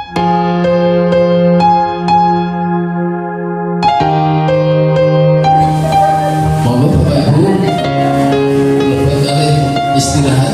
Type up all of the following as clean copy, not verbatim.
Monggo Bapak Ibu, lepas kali istirahat.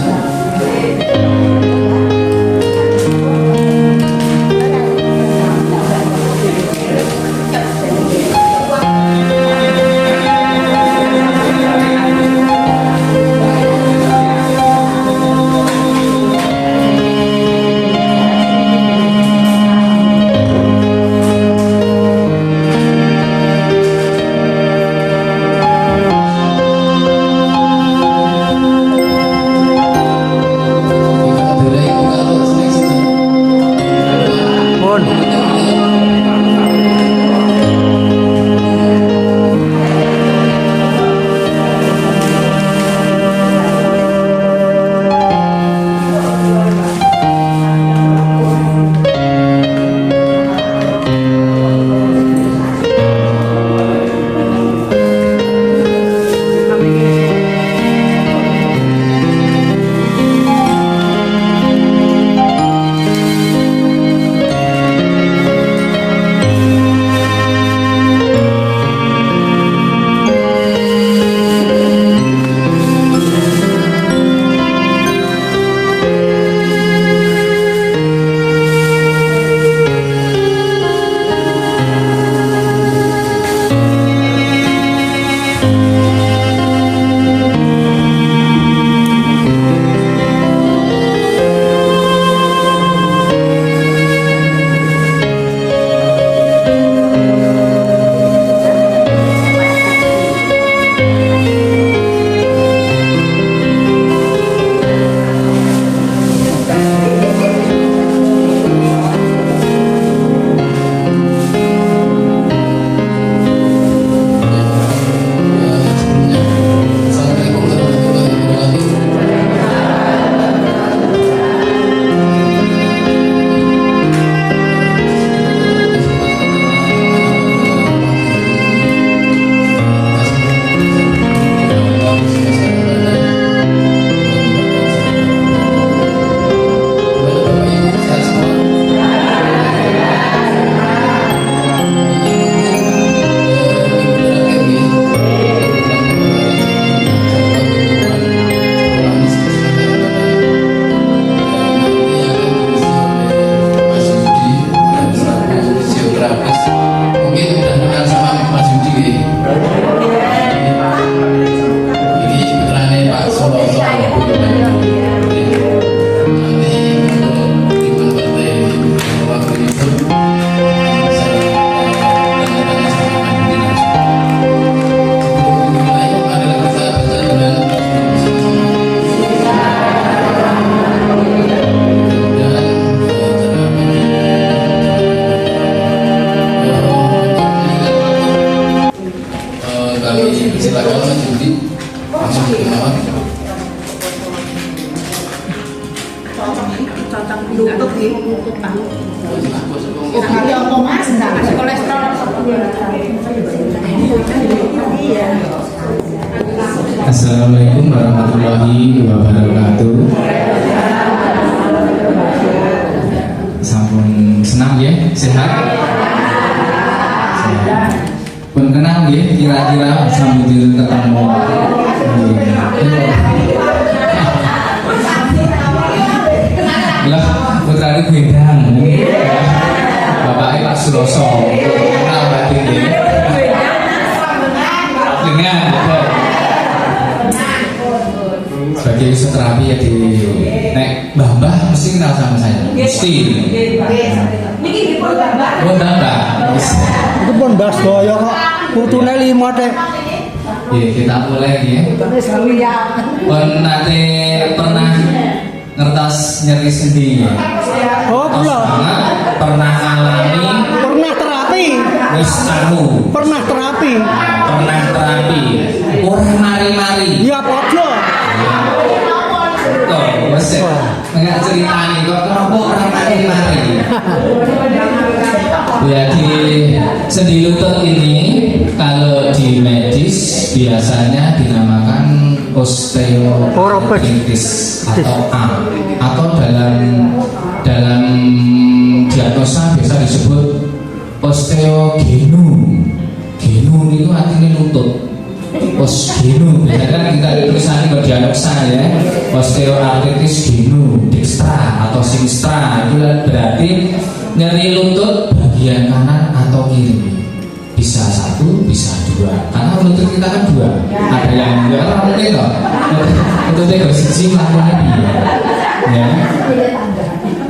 Silakan Mas Yudi langsung ke bawah. Assalamualaikum warahmatullahi wabarakatuh. Sampun senang ya, sehat. Pun kenal ya, kira-kira sambil ketemu. Lah, putrane Gendang. Bapaknya Pak Suroso. Kenal berarti ini. Dengan sebagai terapi ya di nek mbah mesti kenal sama saya. Mesti. Niki pun mbah. Oh mbah. Itu pun Mbah Sedaya kok putune 5 teh. Nggih, kita mulai nggih. Pun nate pernah ngertos nyeri sendi. Oh, kula pernah alami, pernah terapi. wis anu, Pernah terapi. pernah terapi. Ora mari-mari. Ya padha. Kok wis enggak ceritani kok kenapa ora mari-mari. Ya di sendi lutut ini kalau di medis biasanya dinamakan osteoarthritis atau A, atau dalam diagnosa biasa disebut osteogenu. Genu itu artinya lutut. Osteogenu, biasanya kan kita tulisannya kalau diagnosa ya, osteoartritis genu, dextra atau sinistra, itu berarti nyeri lutut bagian kanan atau kiri. Bisa satu, bisa dua. Karena lutut kita kan dua. Ada yang dua orang mungkin toh. Lututnya gak siji melakukannya dia. Ya.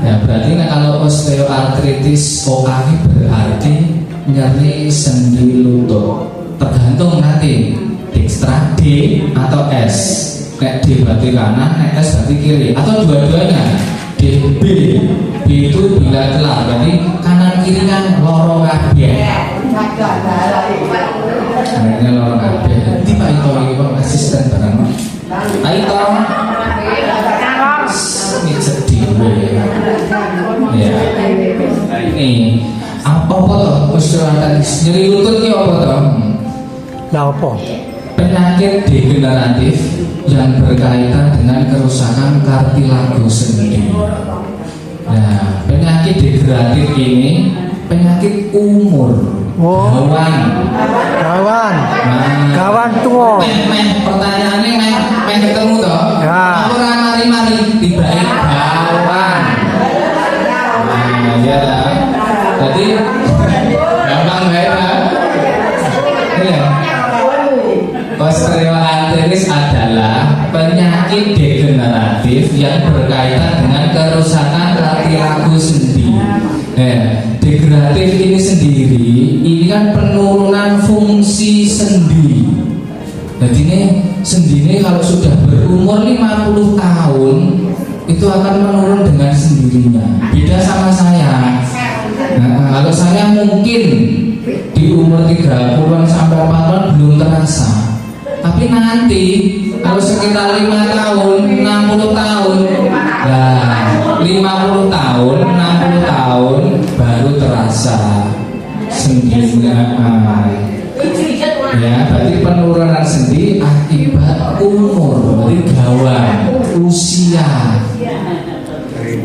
Ya berarti kalau osteoartritis OA berarti nyeri sendi lutut. Tergantung nanti dextra D atau S. Kayak D berarti kanan, nek S berarti kiri atau dua-duanya. DB B itu bilateral, berarti kanan kiri kan loro kabeh. Karena loro kabeh. Nanti Pak Ito iki Pak asisten barang. Pak Ito. Ini sedih. Ya. Ini apa toh osteoartritis? Nyeri lutut ki apa toh? Lah apa? Penyakit degeneratif yang berkaitan dengan kerusakan kartilago sendi. Nah, penyakit degeneratif ini penyakit umur. Oh. Gawan. Gawan tua. Pertanyaannya meh ketemu toh? Ya. Apa ora mari-mari tibae gawan. Nah, ya lah. Jadi gampang bae lah. Iya. Osteoartritis adalah penyakit degeneratif yang berkaitan dengan kerusakan kartilago sendi. Degeneratif ini sendiri, ini kan penurunan fungsi sendi. Jadi ini sendi ini kalau sudah berumur 50 tahun itu akan menurun dengan sendirinya. Beda sama saya. Nah, kalau saya mungkin di umur 30-an sampai 40-an belum terasa. Tapi nanti kalau sekitar 5 tahun, 60 tahun, nah 50 tahun, 60 tahun baru terasa sendinya. Ya, berarti penurunan sendi akibat umur, berarti gawan, usia.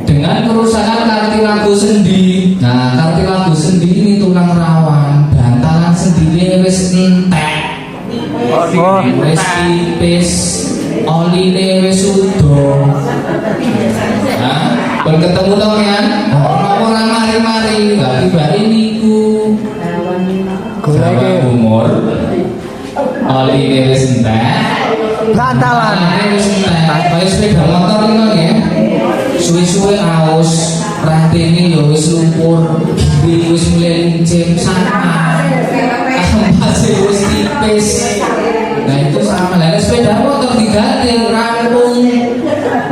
Dengan kerusakan kartilago sendi. Nah, kartilago sendi ini tulang rawan, bantalan sendinya wis entek. Wis tipis, oline wis udo. Nah, pun ketemu to kan? Ora mari-mari, gak tiba niku. Golek umur. Oline wis entek. Bantalan. Wis entek. Kaya sepeda motor ngono ya. Suwe-suwe aus, rantene ya wis lumpur, gigi wis mulai lincip sama. Masih wis tipis. Nah itu sama lah, sepeda motor diganti rampung,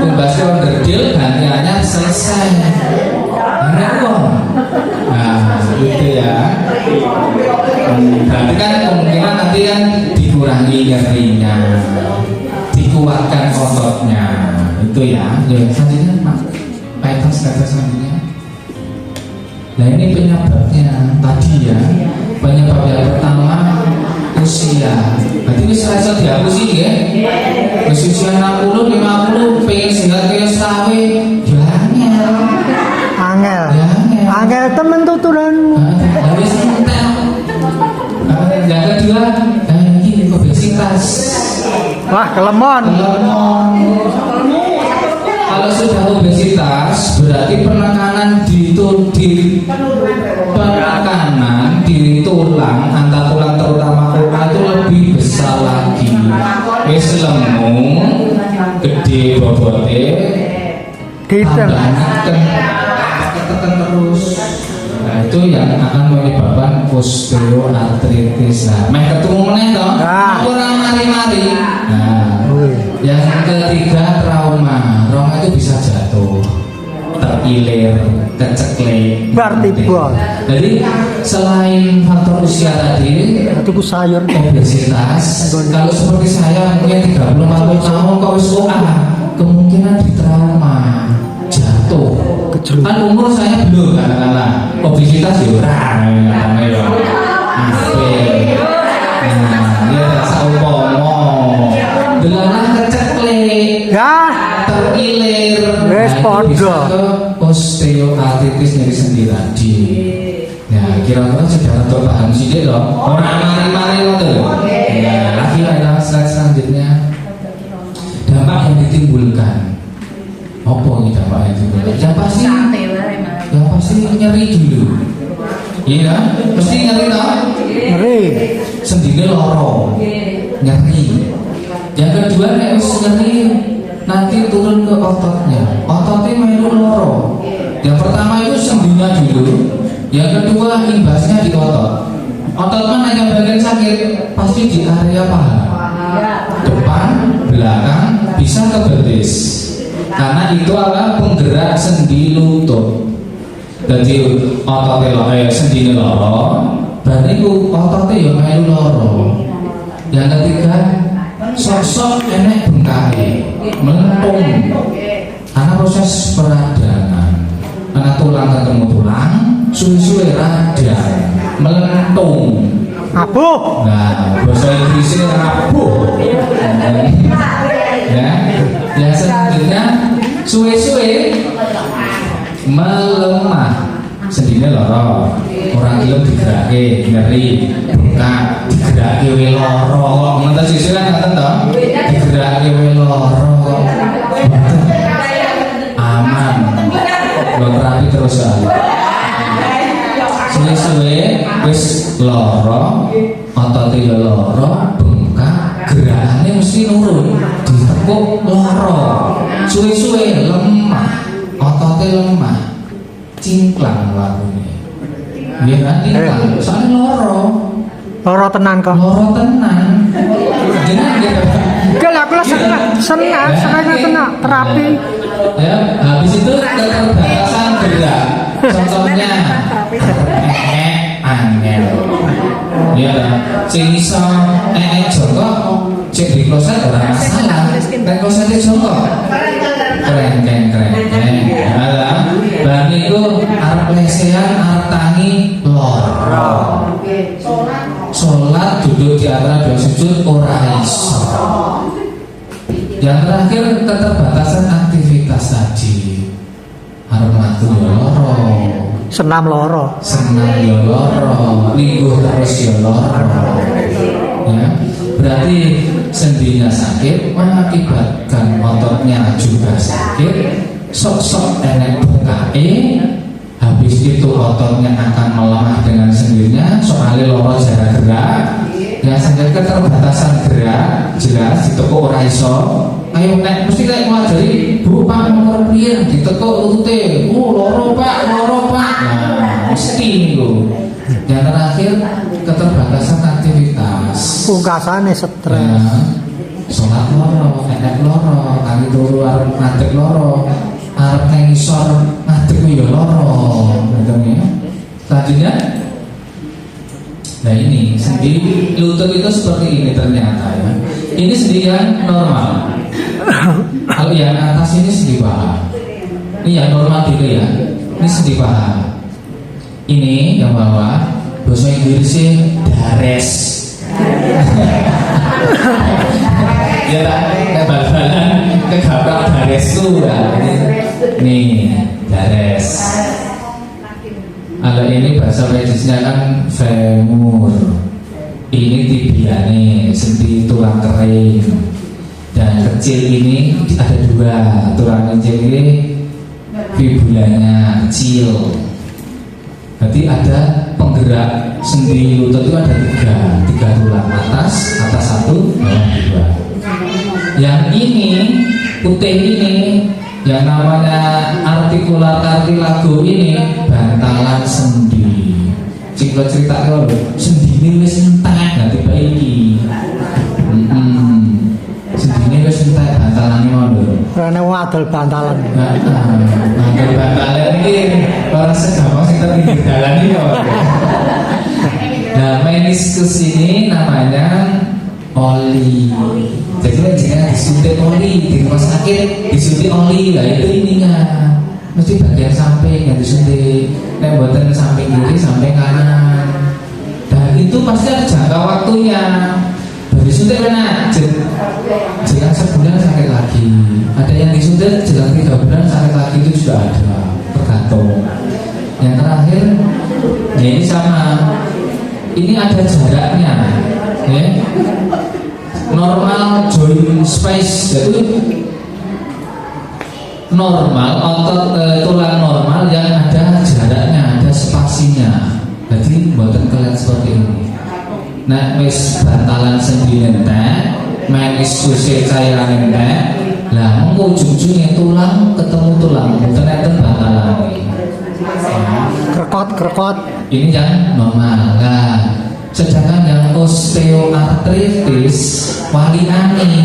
tumbas onderdil gantiannya selesai. Enak kok. Nah gitu ya. Berarti kan kemungkinan nanti kan dikurangi nyerinya, dikuatkan ototnya, itu ya. Ya selanjutnya Pak Etos kata selanjutnya. Nah ini penyebabnya tadi ya. Penyebab yang pertama usia. Berarti ini serasa dihapusi ya. Usia 60, 50 pengen sehat kayak sekawe. Angel. Angel temen tuturan. Habis entek. Yang kedua, ini obesitas. Wah, kelemon. Kalau sudah obesitas berarti penekanan di tulang, antar tulang terutama ulna itu lebih besar lagi. Wis lemu, gede bobote, tekan terus. Nah itu yang akan menyebabkan osteoartritis. Nah, meh ketemu meneh toh, ora mari-mari. Nah, yang ketiga trauma. Trauma itu bisa jatuh, terilir, keceklek, vertibra. Jadi selain faktor usia tadi, Itu sayur. obesitas. Kalau seperti saya mungkin 30-40 tahun kok wis kemungkinan di trauma, jatuh. Kan umur saya belum katakanlah obesitas ya ora namanya ya. Nah, dia rasa umpama delalah keceklek. Ya, Terilir. wes Nah, itu bisa podo. ke osteoartritis nyeri sendi tadi. Ya, kira-kira sudah untuk paham sih loh. Orang mari-mari ngoten lho. Ya, lagi ada slide selanjutnya. Dampak yang ditimbulkan. Apa ini dampak yang ditimbulkan? Yang pasti nyeri dulu. Iya, mesti nyeri toh? Ngeri. Sendine loro. Nyeri. Yang kedua nek wis nyeri nanti turun ke ototnya. Ototnya melu loro. Yang pertama itu sendinya dulu. Yang kedua imbasnya di otot. Otot mana yang bagian sakit? Pasti di area paha. Depan, belakang, bisa ke betis. Karena itu adalah penggerak sendi lutut. Jadi ototnya sendi loro, berarti itu ototnya yang melu loro. Yang ketiga, sosok enek bengkake, melentung. Karena proses peradangan. Karena tulang ketemu tulang, suwe-suwe radang, melentung. Abuh. Nah, bahasa Inggrisnya rapuh. Ya, yang selanjutnya suwe-suwe melemah. Sendine loro, orang gelem digerake, nyeri, bengkak, digerake we loro. Ngoten sih kan ngoten to? Digerake we loro. Aman. Lo terapi terus aja. Suwe-suwe wis loro, ototnya loro, bengkak, gerakannya mesti nurun, ditekuk loro. Suwe-suwe lemah, ototnya lemah, cimplang lakunya. Iya kan cimplang, soalnya loro. Loro tenan kok. Loro tenan. Jangan gitu. Enggak lah, aku senang terapi. Ya, habis itu keterbatasan gerak. Contohnya angel. Ya, sing iso jongkok cek di kloset ora masalah. Nek klosete jongkok. Keren. Alah, bar niku arep lesehan, arep tangi loro. Sholat duduk di antara dua sujud ora iso. Yang terakhir keterbatasan aktivitas tadi. Harus mlaku ya loro. Senam loro. Senam ya loro, lingguh terus ya loro. Ya, berarti sendinya sakit mengakibatkan ototnya juga sakit. Sok-sok enek bengkake. Habis itu ototnya akan melemah dengan sendirinya. Soalnya loro jarak gerak. Ya sehingga keterbatasan gerak jelas ditekuk ora iso. Ayo nek mesti kayak ngajari Bu Pak nomor piye ditekuk lutute. Loro Pak. Nah, mesti niku. Yang terakhir keterbatasan aktivitas. Pungkasane stres. Ya, sholat loro, enek loro, kali turu arep ngadeg loro, arep nang isor ngadeg yo loro. Ngoten ya. Selanjutnya nah ini sendi lutut itu seperti ini ternyata ya. Ini sendi yang normal. Kalau yang atas ini sendi paha. Ini yang normal gitu ya. Ini sendi paha. Ini yang bawah bahasa Inggrisnya dares. Ya tak bal-balan kegabrak dares tuh. Nih dares. Kalau ini bahasa medisnya kan femur. Ini tibiane, sendi tulang kering. Dan kecil ini ada dua. Tulang kecil ini fibulanya kecil. Berarti ada penggerak sendi lutut itu ada tiga tulang, atas satu, bawah dua. Yang ini putih ini yang namanya artikular kartilago ini bantalan sendi. Ciklo cerita kalau sendi ini wis entek nanti baiki. Sendi ini wis entek bantalannya mau. Karena wong adol bantalan. Bantal bantalan ini orang segampang sing terpinggir jalan ini kok. Nah, meniskus ini namanya oli. Jadi jika disuntik oli di rumah sakit disuntik oli, lah itu ininya mesti bagian samping yang disuntik. Nek mboten samping kiri, samping kanan. Dan itu pasti ada jangka waktunya. Baru disuntik mana? Jika sebulan sakit lagi. Ada yang disuntik jelang 3 bulan sakit lagi, itu juga ada. tergantung. Yang terakhir, ya ini sama, ini ada jaraknya, ya. Normal joint space, jadi normal otot tulang normal yang ada jaraknya, ada spasinya. Jadi buatan kalian seperti ini. Nah, wis bantalan sendi entek, meniskusnya cairan entek. Lah, ujung-ujungnya tulang ketemu tulang, bukan enten bantalan. Krekot. Ini yang normal. Nah, sedangkan yang osteoartritis waliane.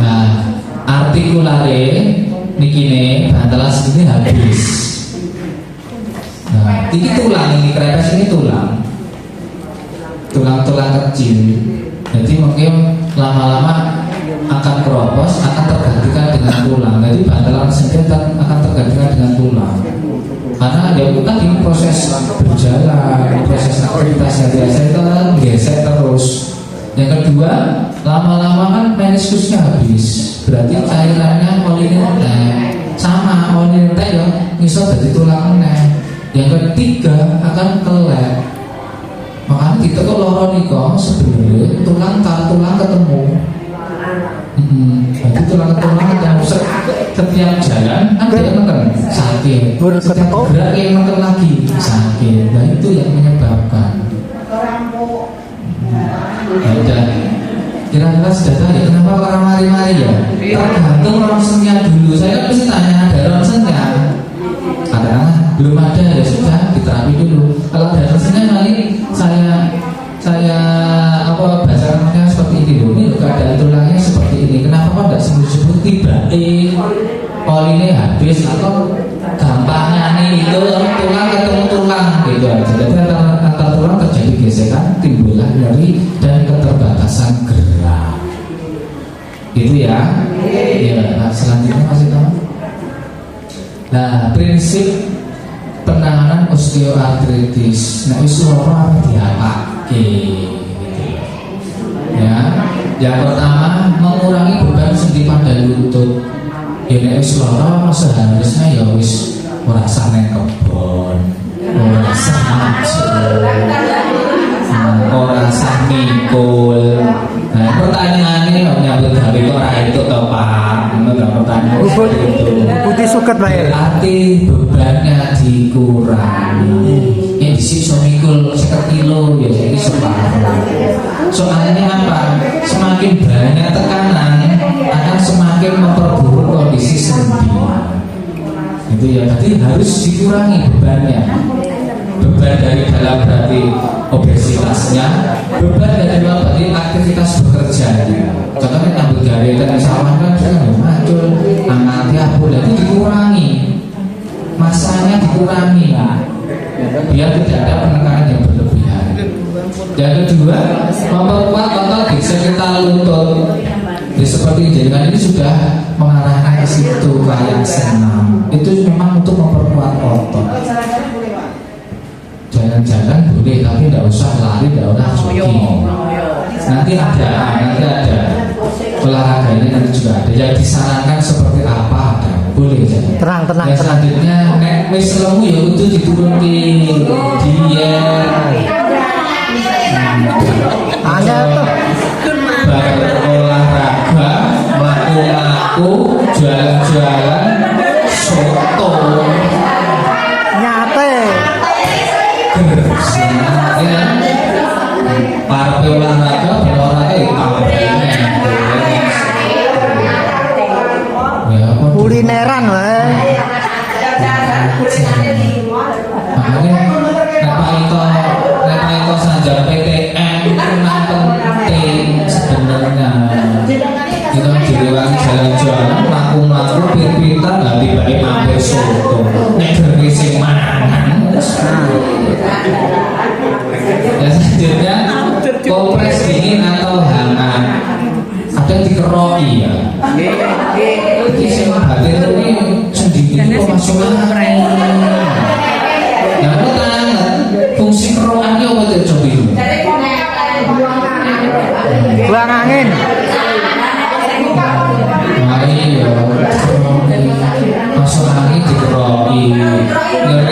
Nah, artikulare niki bantalan sini habis. Nah, ini tulang, ini krepes ini tulang-tulang kecil. Jadi mungkin lama-lama akan keropos, akan tergantikan dengan tulang. Jadi bantalan sendiri akan tergantikan dengan tulang. Karena ya itu tadi proses berjalan, proses aktivitas biasa itu kan gesek terus. Yang kedua, lama-lama kan meniskusnya habis. Berarti cairannya polinetek sama polinetek ya bisa jadi tulang meneh. Yang ketiga akan kelek. Makanya kita kok loro niko sebenarnya tulang ketemu. Jadi tulang ketemu setiap jalan kan dia neken sakit. Setiap gerak yang neken lagi sakit. Dan itu yang menyebabkan. Ya udah. Kira-kira sudah tahu ya kenapa orang mari-mari ya? Tergantung ronsennya dulu. Saya kan mesti tanya ada ronsennya. Katakanlah belum ada ya sudah diterapi dulu. Kalau ada ronsennya nanti saya apa bahasa namanya seperti ini loh. Ini loh keadaan tulangnya seperti ini. Kenapa kok tidak sembuh-sembuh tiba-tiba poline habis atau gampangnya nih itu tulang ketemu tulang gitu aja. Jadi antar tulang terjadi gesekan, timbullah nyeri dan keterbatasan gerak. Itu ya. Ya, nah, selanjutnya masih tahu. Nah, prinsip penanganan osteoartritis. Nah, itu apa diapake? Ya, yang pertama mengurangi beban sendi pada lutut. Ya, wis lara seharusnya ya wis ora usah nang kebon, ora usah ora usah mikul. Nah, pertanyaannya nyambut gawe kok ora itu to, Pak? Ngono pertanyaan itu. Putih suket bae. Berarti bebannya dikurangi. Yang disiksa mikul 1 kilo ya jadi separuh. Soalnya apa? Semakin banyak tekanan akan semakin memperburuk kondisi sendi. Itu ya, berarti harus dikurangi bebannya. Beban dari dalam berarti obesitasnya, beban dari luar berarti aktivitas bekerjanya. Contohnya nyambut gawe dan sawah kan juga macul, angkat tiap bulan itu dikurangi, masanya dikurangi, biar tidak ada penekanan yang berlebihan. Yang kedua, memperkuat otot di sekitar lutut. Jadi seperti jaringan ini sudah mengarahkan ke situ kayak senam. Itu memang untuk memperkuat otot. Jalan-jalan boleh, tapi tidak usah lari, tidak usah jogging. Nanti ada olahraga ini nanti juga ada. Yang disarankan seperti apa ada, boleh jadi. Tenang. Yang selanjutnya, nek wis lemu ya itu diturunke diet. Ada tuh. Berolahraga, mlaku-mlaku, jualan-jualan, soto. Nyate. Ya, para olahraga ya, Kulineran wae. makanya Pak Ito saja PTM itu memang penting sebenarnya. Kita direwangi jalan-jalan, mlaku-mlaku, pintar-pintar, nggak tiba-tiba mampir soto.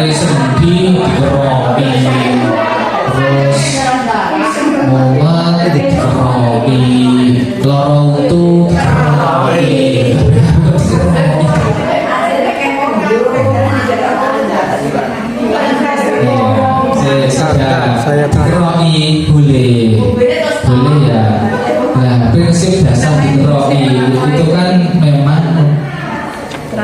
nyeri sendi dikeroki, terus mual dikeroki, loro untu dikeroki. Saya dikeroki boleh ya. Nah, prinsip dasar dikeroki itu kan memang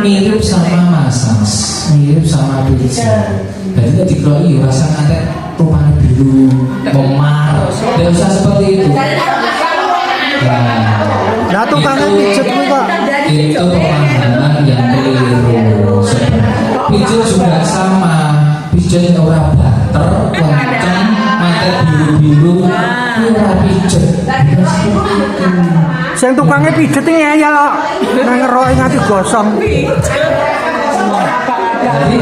mirip sama masas, mirip sama pizza. Jadi ketika dikeroki rasa nanti rupanya biru, memar, tidak usah seperti itu. Nah, tukangnya pijet itu Pak. Itu pemahaman yang keliru. Pijet juga sama, pijet ora bater, kenceng, mata biru-biru, ora pijet. Sing tukangnya pijet ini ya lo, nang ngeroke nganti gosong. Jadi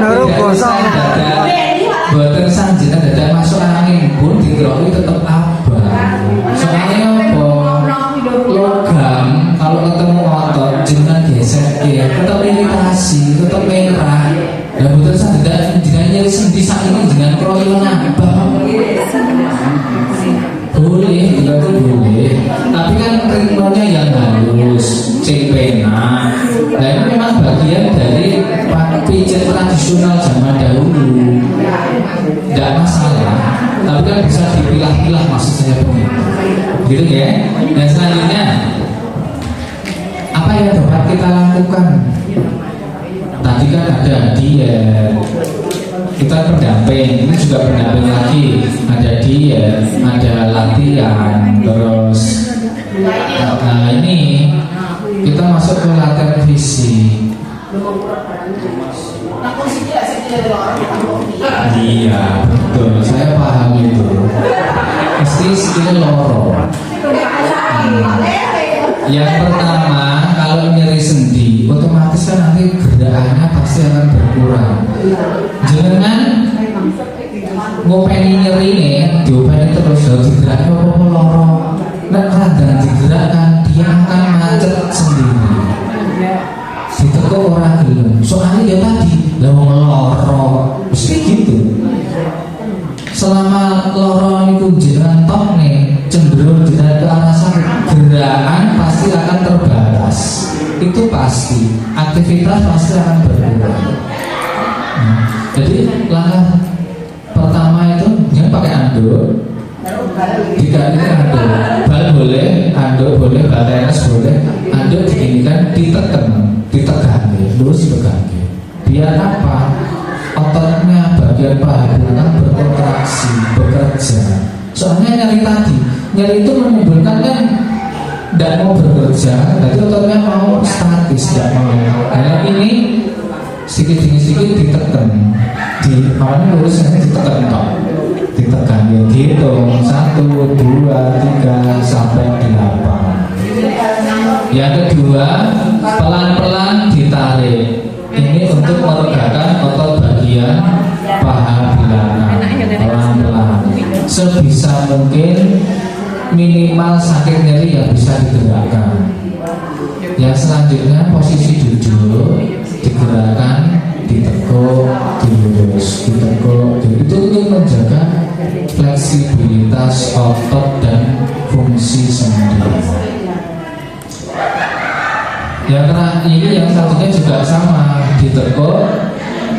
Naruh gosong. buatan sanjina dadak masuk angin pun dikeroki tetap abang. Soalnya apa? Logam kalau ketemu otot jenengan gesek ya, tetap iritasi, tetap merah. Dan buatan sanjina jenengan nyeri sendi sakit jenengan keroki ngabang. Boleh, juga tuh boleh. Tapi kan ritmenya yang halus, pena. Nah ini memang bagian dari pijat tradisional zaman dahulu. Tidak masalah. Tapi kan bisa dipilah-pilah, maksud saya begitu. Gitu ya. Dan selanjutnya, apa yang dapat kita lakukan? Tadi kan ada diet, kita pendamping, ini juga pendamping lagi, ada diet, ada latihan, terus nah ini kita masuk ke latihan fisik. Iya betul, saya paham itu. Pasti skill loro. Yang pertama, kalau nyeri sendi, otomatis kan nanti gerakannya pasti akan berkurang. Jangan ngopeni nyeri nih, diopeni terus harus digerakkan apa loro. Nah, kadang digerakkan dia akan macet sendiri. Diteko orang gelem. Soalnya ya tadi, lawang loro, mesti gitu. Selama loro itu jenengan tok nih, cenderung jenengan ke arah sakit, gerakan pasti akan terbatas. Itu pasti, aktivitas pasti akan berkurang. Jadi langkah pertama itu jangan pakai anduk. Jika ini anduk, bal boleh, anduk boleh, bal tenis boleh, anduk diginikan, ditekan, lurus dipegang. Biar apa? Ototnya bagian paha belakang berkontraksi, bekerja. Soalnya nyeri itu menimbulkan kan tidak mau bekerja, jadi ototnya mau statis, tidak mau. Nah ini sedikit demi sedikit ditekan, awalnya lurus nanti ditekan toh, ditekan ya gitu, 1, 2, 3 sampai 8. Yang kedua, pelan-pelan ditarik. Ini untuk meredakan otot bagian paha belakang, pelan-pelan. Sebisa mungkin minimal sakit nyeri yang bisa digerakkan. Yang selanjutnya posisi duduk, digerakkan, ditekuk, dilurus, ditekuk. Itu untuk menjaga fleksibilitas otot dan fungsi sendi. Yang terakhir ini yang satunya juga sama, ditekuk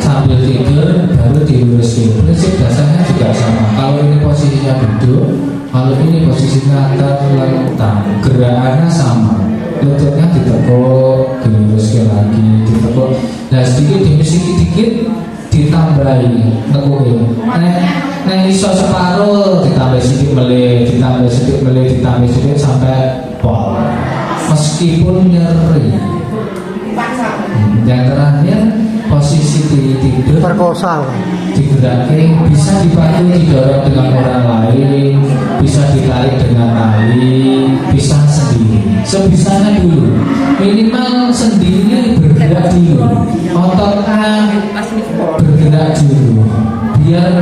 sambil tidur baru dilurusin. Prinsip dasarnya juga sama. Kalau ini posisinya duduk, kalau ini posisinya terlentang, gerakannya sama. Lututnya ditekuk, diluruskan lagi, ditekuk. Nah sedikit demi sedikit ditambahi, tekukin. Nah iso separuh, ditambah sedikit melih, ditambah sedikit melih, ditambah sedikit sampai pol. Meskipun nyeri. Yang terakhir posisi tidur Perkosa. digerakkan, bisa dibantu didorong dengan orang lain, bisa ditarik dengan tali, bisa sendiri. Sebisanya dulu. Minimal sendiri bergerak dulu. Ototnya bergerak dulu. Biar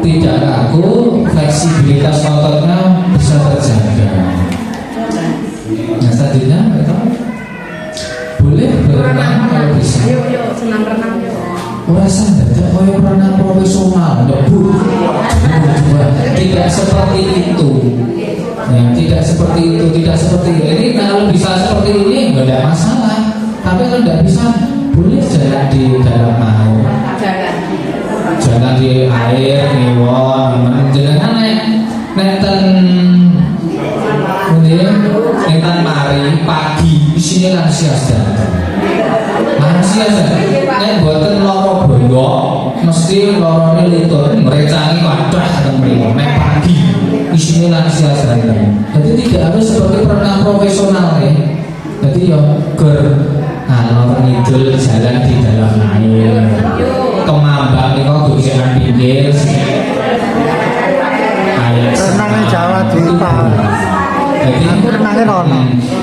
tidak kaku, fleksibilitas ototnya bisa terjaga. Nah selanjutnya boleh berenang kalau bisa. Yuk, senam renang. ora sadar kaya pernah profesional debut. Tidak seperti itu. Ya, tidak seperti itu, tidak seperti itu. Ini kalau bisa seperti ini nggak ada masalah. Tapi kalau nggak bisa, boleh jalan di dalam air. Jalan di air, ngiwon, jangan nenten mari pagi isinya lansias dan lansias nek boten loro bondo mesti lorone lutut merecangi kathah ten mriku nek pagi isinya lansias dan jadi tidak harus seperti perenang profesional ya. Jadi ya ger ngalor ngidul jalan di dalam air kemambang niku gojekan pinggir Renangnya Jawa Dita. Aku renangnya Rono.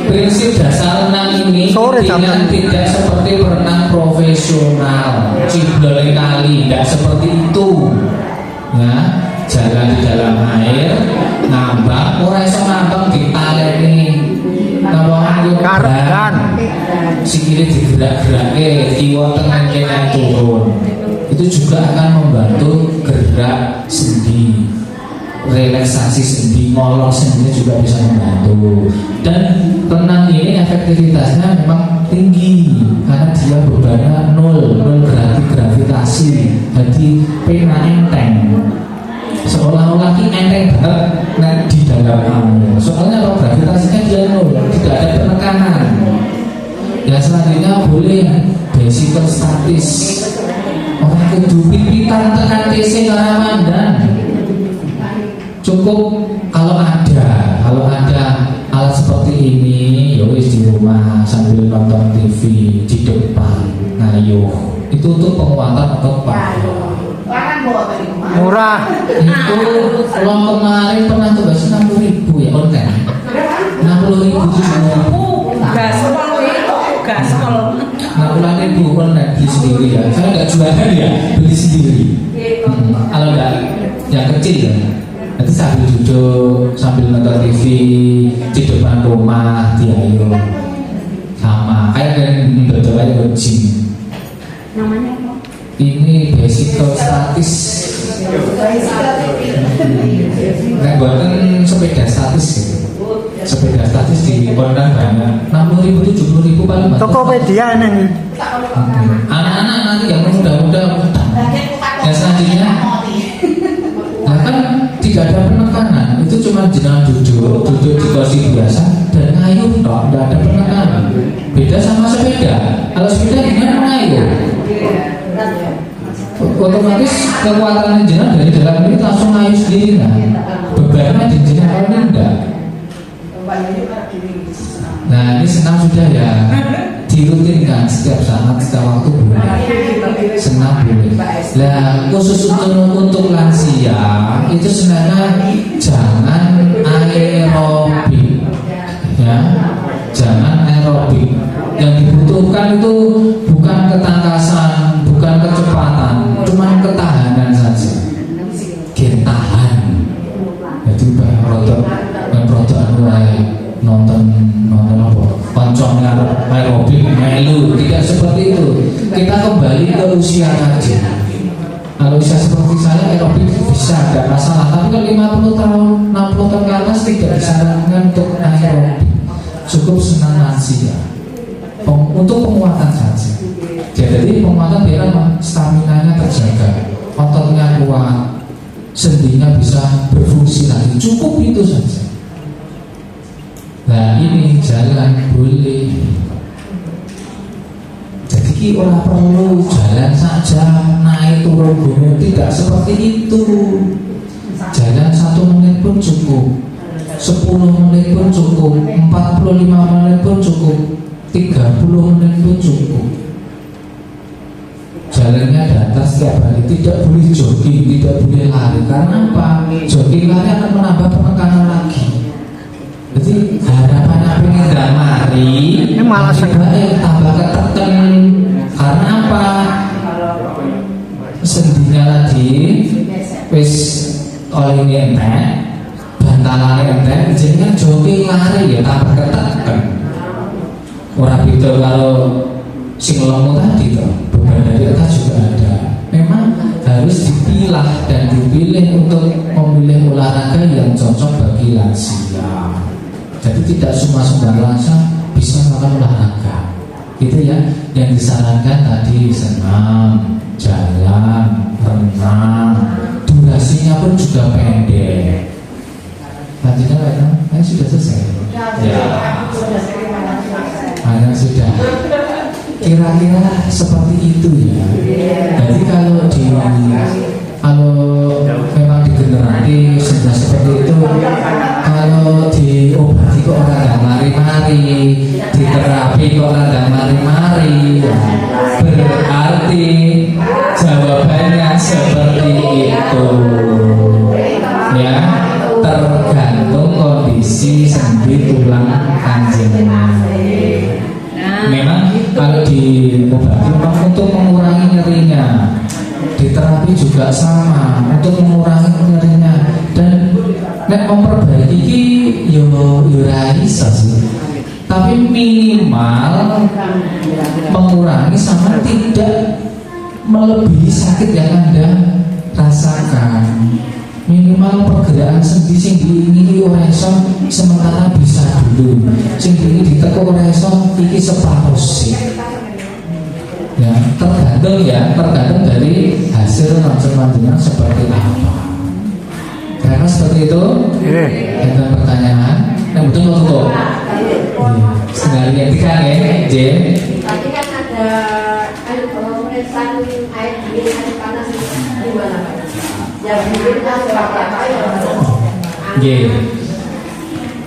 Prinsip dasar renang ini tidak seperti berenang profesional, ciblol kali, tidak seperti itu. Ya, jalan di dalam air, ngambang, orang iso ngambang ditaleni. Nawang yo Kargan. sikile digerak-gerake, kiwa tengah kene turun. Itu juga akan membantu gerak sendi. Relaksasi sendi, ngolok sendinya juga bisa membantu. Dan renang ini efektivitasnya memang tinggi karena dia bebannya nol berarti gravitasi. Jadi pena enteng. Seolah-olah ini enteng banget di dalam air. Soalnya kalau gravitasinya dia nol, tidak ada penekanan. Ya selanjutnya boleh basic statis. Orang kudu pipitan tekan TC karamandan. Cukup kalau ada alat seperti ini ya wis di rumah sambil nonton TV di depan ngayuh itu untuk penguatan otot paha Murah. itu kalau kemarin pernah coba 60.000 ya online 60.000 gaspol 60.000 online beli sendiri ya saya nggak jualan ya beli sendiri kalau nggak yang kecil ya. Nanti sambil duduk, sambil nonton TV di depan rumah, diayu sama kayak yang betul aja gym. namanya apa? Ini bicycle statis. Nah, buatan sepeda statis gitu. Sepeda statis di online banyak 60.000, 70.000 paling banyak. Tokopedia nih. Anak-anak nanti yang muda-muda ya selanjutnya nah kan tidak ada penekanan, itu cuma jenang duduk di kursi biasa dan ngayuh toh, tidak ada penekanan. Beda sama sepeda. Kalau sepeda gimana ngayuh? Otomatis kekuatan jenang dari dalam ini langsung ngayuh sendiri nah. Bebannya di jenang kalau ini enggak. Nah ini senam sudah ya dirutinkan setiap saat, setiap waktu boleh. Senam boleh. Nah khusus untuk lansia itu sebenarnya jangan aerobik, ya, jangan aerobik. Yang dibutuhkan itu bukan ketangkasan, bukan kecepatan, cuma ketahanan saja. Tahan. Jadi rotok nonton apa? Koncong aerobik melu, tidak seperti itu. Kita kembali ke usia aja. Kalau usia seperti saya aerobik bisa, tidak masalah. Tapi kalau 50 tahun, 60 tahun ke atas tidak disarankan untuk aerobik. Cukup senam lansia. Untuk penguatan saja. Jadi penguatan biar stamina-nya terjaga, ototnya kuat, sendinya bisa berfungsi lagi. Cukup itu saja. Nah ini jalan boleh. Jadi orang perlu jalan saja naik turun gunung, tidak seperti itu. Jalan 1 menit pun cukup, 10 menit pun cukup, 45 menit pun cukup, 30 menit pun cukup. Jalannya di atas setiap hari, tidak boleh jogging, tidak boleh lari. Karena apa? Jogging lari akan menambah penekanan lagi. Jadi harapannya pengen gak mari Ini malah tambah ketekan. Karena apa? Sendinya lagi wis oleh entek, bantalan entek, jadi kan jogging lari ya tambah ketekan. Orang itu kalau sing lemu tadi tuh beban dari otak juga ada. Memang harus dipilah dan dipilih untuk memilih olahraga yang cocok bagi lansia. Jadi tidak semua lansia bisa melakukan olahraga, gitu ya. Yang disarankan tadi senam, jalan, renang, durasinya pun juga pendek. Lanjutnya Pak, sudah selesai. Ya, hanya sudah. Kira-kira seperti itu ya. Jadi kalau memang di generasi sudah seperti itu, kalau diobati kok orang nggak mari-mari, diterapi kok orang nggak mari-mari, ya, berarti jawabannya seperti itu. Ya, tergantung kondisi sendi tulang panjenengan. Memang kalau diobati memang untuk mengurangi nyerinya, diterapi juga sama untuk mengurangi nyerinya, dan nek memperbaiki yo iso sih, tapi minimal mengurangi sama tidak melebihi sakit yang Anda rasakan. Minimal pergerakan sendi sing diingini ora iso sementara bisa dulu, sing diingini ditekuk ora iso iki separuh sih. Ya, tergantung dari hasil langsung panjenengan seperti apa. Karena seperti itu. Ada pertanyaan yang betul tutup. Sekali yang tiga ya, J. Tadi kan ada pemeriksaan air dingin, air panas di mana Pak? Yang dingin seperti apa ya?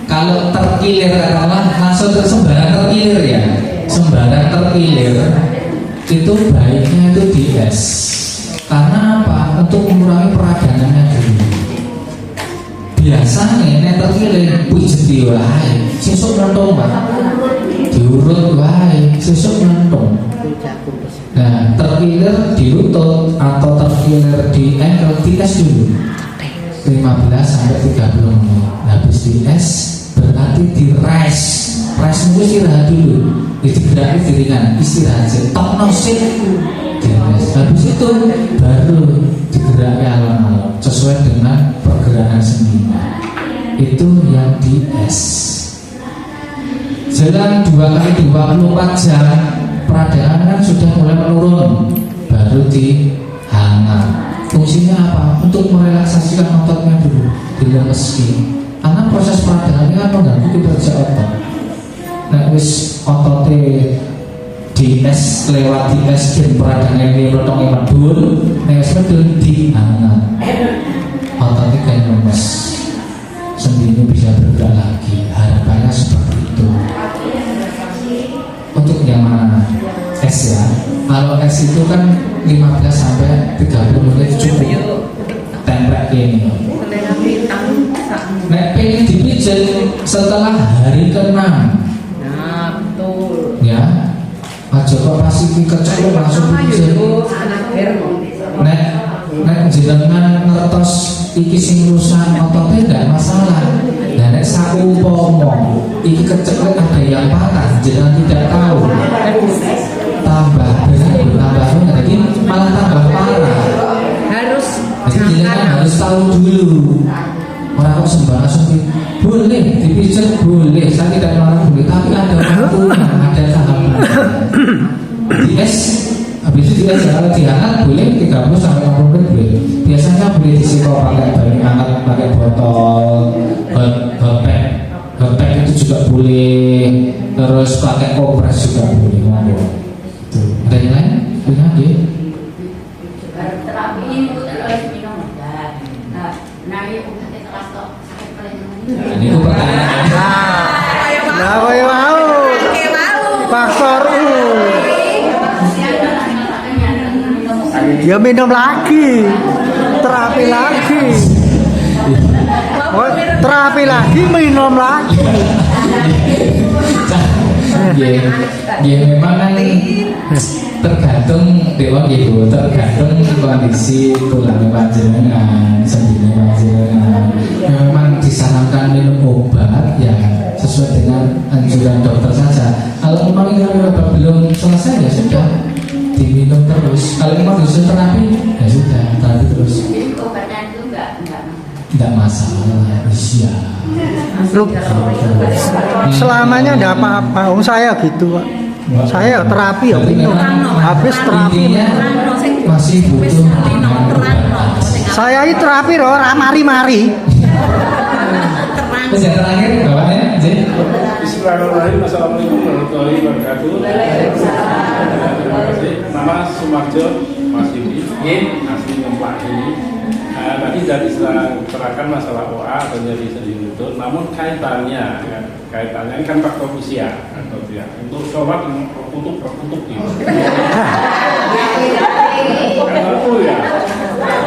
Kalau terkilir langsung sembarang terkilir ya, sembarang terkilir itu baiknya itu di es. Karena apa? Untuk mengurangi peradangannya dulu. Biasanya nek terkilir pujet wae, sesuk mentung Pak. Diurut wae, sesuk mentung. Nah, terkilir di lutut atau terkilir di ankle dites dulu 15 sampai 30 menit. Habis di es berarti di rest itu istirahat dulu. Digerakkan diringan, istirahat aja. Tok nosik di rest. Habis itu baru digerakkan alon-alon sesuai dengan pergerakan sendinya. Itu yang di es. Jalan 2 kali 24 jam, peradangan kan sudah mulai menurun, baru dihangat. Fungsinya apa? Untuk merelaksasikan ototnya dulu, dilemeski. Karena proses peradangan ini kan mengganggu kinerja otot. Nah, wis ototnya di es, lewat di es dan peradangan ini rotongnya medul, es medul dihangat. Ototnya kan lemes, sendinya bisa bergerak lagi. Harapannya seperti itu. Untuk yang mana? Es ya. Kalau es itu kan 15 sampai 30 menit cukup. Template ini. Nek pengen dipijat setelah hari ke-6. Nah, betul. Ya. Aja kok pas iki kecek langsung pijat. Nek jenengan ngertos iki sing rusak ototnya enggak masalah. Nah, nek saumpama iki keceklek ada yang patah, jenengan tidak tahu. Tambah jadi malah tambah parah. Jadi jenengan harus tahu dulu. Orang kok sembarang boleh dipijat boleh, saya tidak melarang boleh, tapi ada waktunya, ada tahapan. Di es habis itu dia kalau dihangat boleh 30 sampai 60 menit boleh. Biasanya boleh disikap pakai banyu hangat, pakai botol, hotpack itu juga boleh. Terus pakai kompres juga boleh. Ada yang lain? Punya dia? Terapi ini harus minum obat. Nah ini obatnya keras kok sakit paling Ini itu pertanyaan. Nah, kowe mau. Pastor. Ya minum lagi. Terapi lagi. Oh, terapi lagi minum lagi. Ya memang kan tergantung dewa gitu, tergantung kondisi tulangnya panjenengan, sendinya panjenengan. Memang disarankan minum obat ya sesuai dengan anjuran dokter saja. Kalau memang ini obat belum selesai ya sudah diminum terus. Kalau memang bisa terapi, ya sudah terapi terus. Jadi obatnya itu enggak Tidak masalah, iya. Lu selamanya enggak apa-apa. Oh, saya gitu, Pak. Saya terapi ya minum. Habis terapi Intinya masih butuh saya ini terapi loh, mari-mari. Terus yang terakhir bapaknya, Jen. Bismillahirrahmanirrahim. Assalamualaikum warahmatullahi wabarakatuh. Terima kasih. Nama Sumarjo Mas Yudi. Asli Ngemplak ini. Tadi dari terangkan masalah OA atau nyeri sendi lutut. Namun kaitannya ini kan faktor usia atau tidak. Untuk sholat perkutuk gitu. Karena itu ya.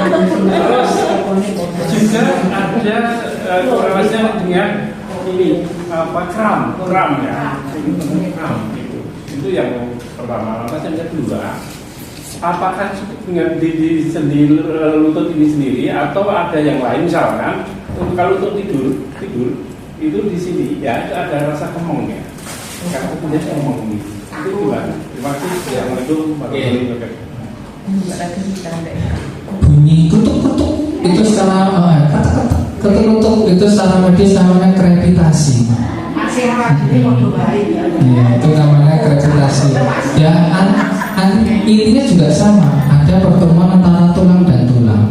Terus juga ada korelasinya dengan ini kram ya, kram itu yang pertama. Lantas yang kedua, apakah dengan di sendi lutut ini sendiri atau ada yang lain, misalkan kalau untuk tidur itu di sini ya ada rasa kemong ya, karena kemudian kemong ini itu gimana? Terima kasih. Assalamualaikum warahmatullahi wabarakatuh. Bunyi kutuk-kutuk itu secara ketuk-kutuk itu secara medis namanya krepitasi. Ya, itu namanya krepitasi. Ya, intinya juga sama. Ada pertemuan antara tulang dan tulang.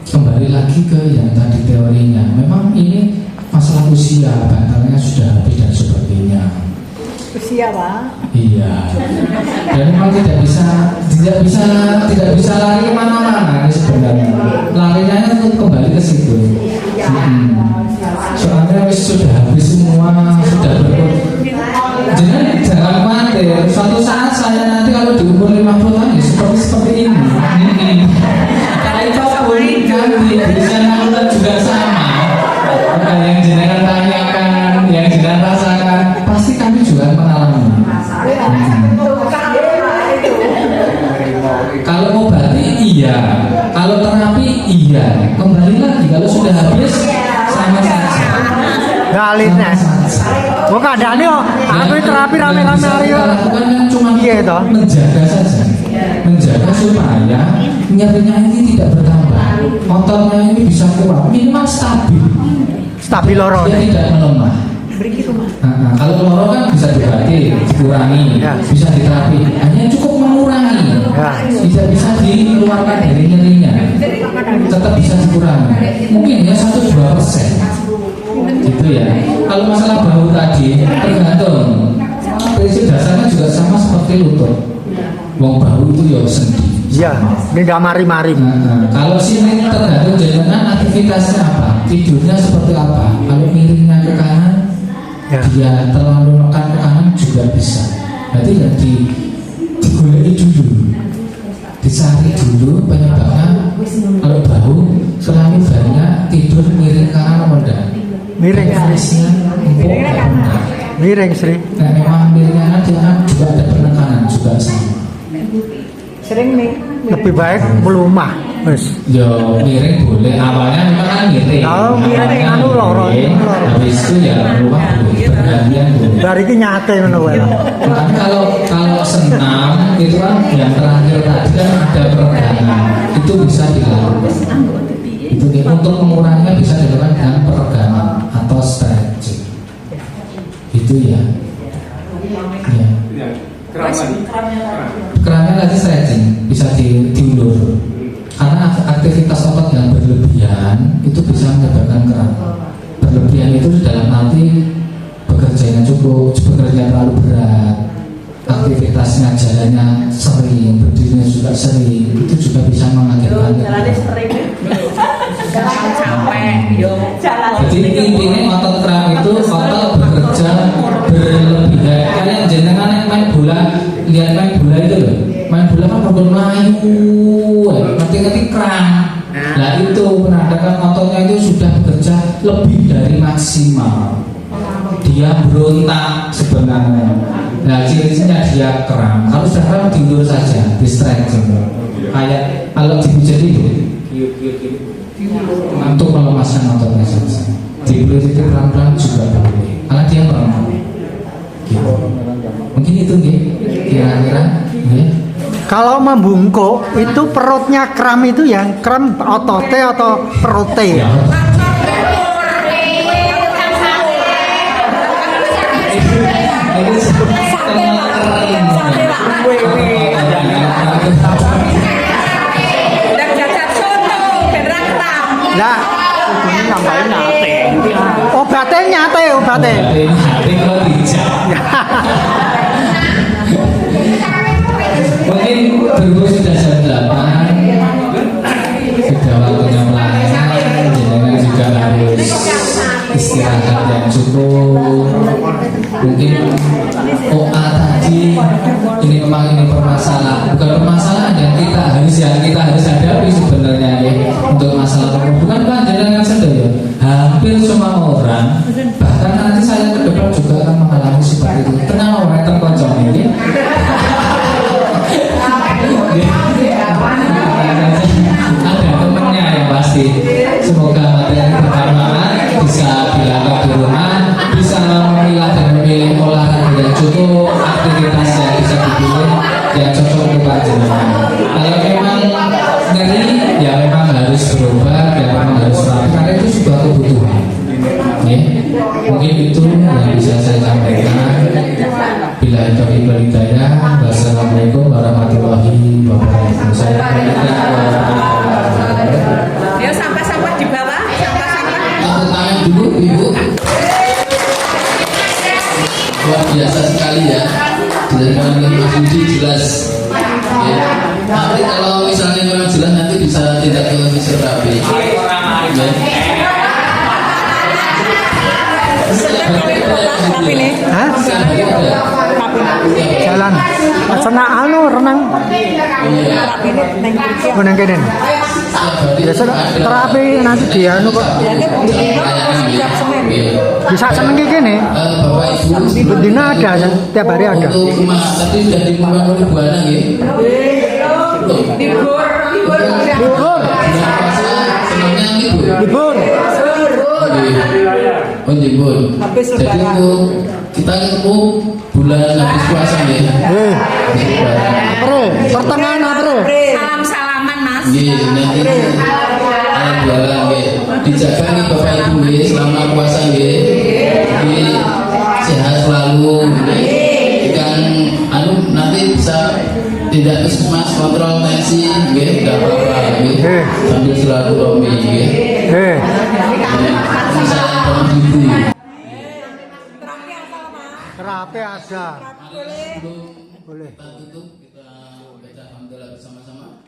Kembali lagi ke yang tadi teorinya. Memang ini masalah usia, bantalnya sudah habis dan sebagainya. Usia, Pak. Iya. Dan memang tidak bisa lari kemana-mana sebenarnya. Larinya untuk kembali ke situ. Soalnya sudah habis semua, sudah jadi jangan khawatir. Suatu saat saya nanti kalau di umur 50 tahun seperti ini. Kalau itu pun kan di sana juga sama. Yang jenengan tanyakan, yang jenengan rasakan, pasti kami juga mengalami. Kalau obati iya, kalau terapi iya. Kembali lagi kalau sudah habis sama saja. Galitnya. Oh keadaan ini, aku terapi rame-rame hari ini. Lakukan kan cuma menjaga saja, menjaga supaya nyerinya ini tidak bertambah, ototnya ini bisa kuat, minimal stabil loro. dia tidak melemah. Kalau loro kan bisa dibagi, dikurangi, Ya. bisa diterapi. Hanya cukup mengurangi, Ya. tidak bisa dikeluarkan dari nyerinya, tetap bisa dikurangi. Mungkin ya 1-2%, gitu ya. Kalau masalah bahu tadi tergantung. Prinsip dasarnya juga sama seperti lutut. Wong bahu itu ya sendi. Iya, ini nggak mari-mari. Kalau sini tergantung jenengan aktivitasnya apa, tidurnya seperti apa. Kalau miringnya ke kanan, Ya. dia terlalu nekan ke kanan juga bisa. Berarti ya digoleki dulu, dicari dulu penyebabnya. Kalau bahu selalu banyak tidur miring kanan atau enggak? Miring. Alisnya empuk atau enggak? Miring, Sri. Nah, memang miring kanan dia juga ada penekanan juga sama. Sering nih. Lebih baik melumah, wes. Yo miring boleh, awalnya memang kan miring. Oh, miring, Awalnya anu loro. miring, habis itu ya rumah boleh, bergantian boleh. Dari ini nyate ngono wae. Tapi kalau senam itu kan yang terakhir tadi kan ada peregangan, itu bisa dilakukan. Itu untuk menguranginya bisa dilakukan dengan peregangan atau stretching. Itu ya. Ya. Ya, kram lagi. Kerannya lagi stretching, bisa diulur. Karena aktivitas otot yang berlebihan itu bisa menyebabkan kram. Berlebihan itu dalam arti bekerjanya cukup, bekerja terlalu berat, aktivitasnya jalannya sering, berdirinya juga sering, itu juga bisa mengakibatkan kram. Jadi intinya otot kram itu otot bekerja berlebihan. Kalian jenengan main bola, lihat main bola itu loh. Main bola kan perlu mayu, nanti kram. Nah itu menandakan ototnya itu sudah bekerja lebih dari maksimal. Dia berontak sebenarnya. Nah ciri-cirinya dia kram. Kalau sudah kram tidur saja, di stretching. Kayak kalau dipijat itu, untuk melemaskan ototnya saja. Diberi pelan-pelan juga boleh. Karena dia merem. Gitu. Mungkin itu nih kira-kira. Ya. Kalau membungkuk itu perutnya kram itu yang kram ototnya atau perutnya? Ya. Ini Lah, ini nambahin nyate. Obatnya nyate, obatnya. hati kalau dijak. Mungkin berhubung sudah jam 8, sudah waktunya pelayanan, jangan juga harus istirahat yang cukup. Mungkin OA tadi ini memang ini permasalahan, bukan permasalahan yang kita harus hadapi sebenarnya ya, untuk masalah bukan panjenengan saja ya. Hampir semua orang, bahkan nanti saya ke depan juga akan mengalami seperti itu. Tenang orang terpojok ini. Ada temannya yang pasti. Semoga materi bermanfaat, bisa dilakukan di rumah, bisa memilah dan memilih olahraga yang cukup, aktivitas yang bisa dipilih yang cocok untuk panjenengan. Kalau memang nyeri, ya memang harus berobat, ya memang harus rapi, karena itu sebuah kebutuhan. Ya, mungkin itu yang bisa saya sampaikan. Bila itu hidayah, wassalamualaikum warahmatullahi wabarakatuh. Saya Ya sampah-sampah di bawah, sampah-sampah. Tepuk tangan dulu Ibu. Luar biasa sekali ya. Dari Mas Budi jelas. Ya. Nanti kalau misalnya kurang jelas nanti bisa tidak ke fisioterapi. Ya. Hah? Setiap hari ada. Jalan. Senang anu renang. Menang kene. Biasa terapi nanti dia anu kok. Bisa seneng kayak gini. Bapak Ibu, Bedina ada, tiap hari ada. untuk rumah tadi sudah dimulai oleh Bu Anang ya. Libur. Senangnya gitu. Libur. Oh libur. Jadi untuk kita ketemu bulan habis puasa ya. April, pertengahan April. Salam-salaman Mas. Iya, nanti anak jualan ya. Dijaga nih Bapak Ibu ya selama puasa ya. Jadi sehat selalu. Kan anu nanti bisa tidak puskesmas kontrol tensi ya, tidak apa-apa ya. Sambil silaturahmi ya. Bisa tolong ibu. Terapi ada. Boleh. Kita tutup, kita baca alhamdulillah bersama-sama.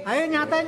Ayo nyate.